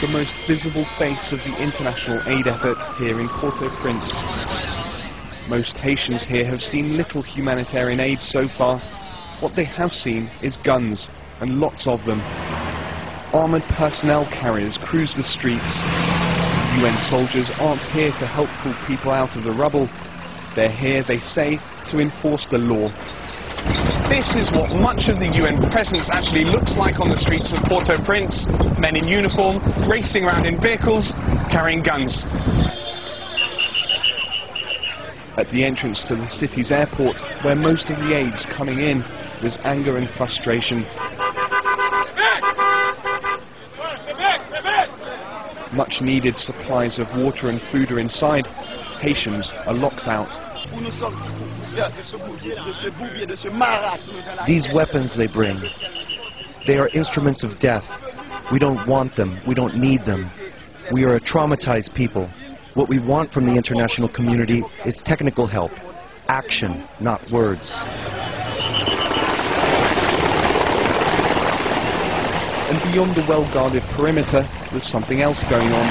the most visible face of the international aid effort here in Port-au-Prince. Most Haitians here have seen little humanitarian aid so far. What they have seen is guns, and lots of them. Armoured personnel carriers cruise the streets. UN soldiers aren't here to help pull people out of the rubble. They're here, they say, to enforce the law. This is what much of the UN presence actually looks like on the streets of Port-au-Prince. Men in uniform, racing around in vehicles, carrying guns. At the entrance to the city's airport, where most of the aid's coming in, there's anger and frustration. Much needed supplies of water and food are inside. Haitians are locked out. These weapons they bring, they are instruments of death. We don't want them. We don't need them. We are a traumatized people. What we want from the international community is technical help. Action, not words. And beyond the well-guarded perimeter, there's something else going on.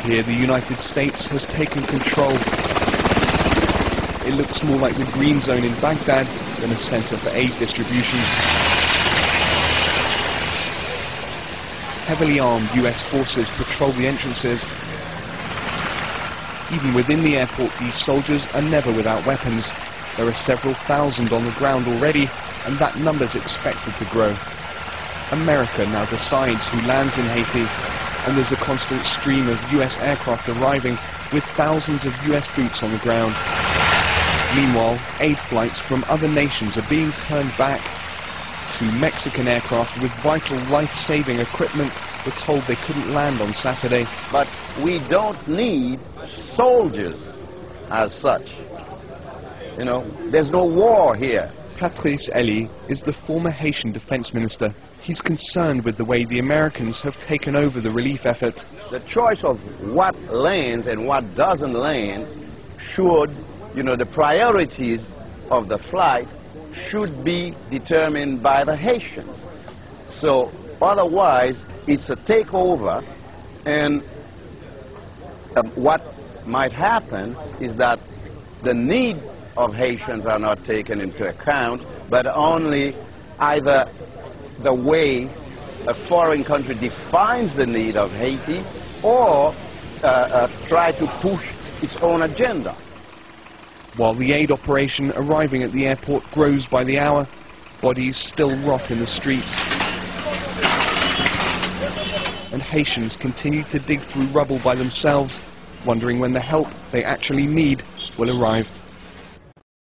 Here, the United States has taken control. It looks more like the green zone in Baghdad than a center for aid distribution. Heavily armed US forces patrol the entrances. Even within the airport, these soldiers are never without weapons. There are several thousand on the ground already, and that number's expected to grow. America now decides who lands in Haiti, and there's a constant stream of US aircraft arriving with thousands of US boots on the ground. Meanwhile, aid flights from other nations are being turned back. 2 Mexican aircraft with vital life-saving equipment were told they couldn't land on Saturday. But we don't need soldiers as such. You know, there's no war here. Patrice Elie is the former Haitian defense minister. He's concerned with the way the Americans have taken over the relief effort. The choice of what lands and what doesn't land should, the priorities of the flight should be determined by the Haitians. So otherwise, it's a takeover, and what might happen is that the need of Haitians are not taken into account, but only either the way a foreign country defines the need of Haiti or try to push its own agenda. While the aid operation arriving at the airport grows by the hour, bodies still rot in the streets. And Haitians continue to dig through rubble by themselves, wondering when the help they actually need will arrive.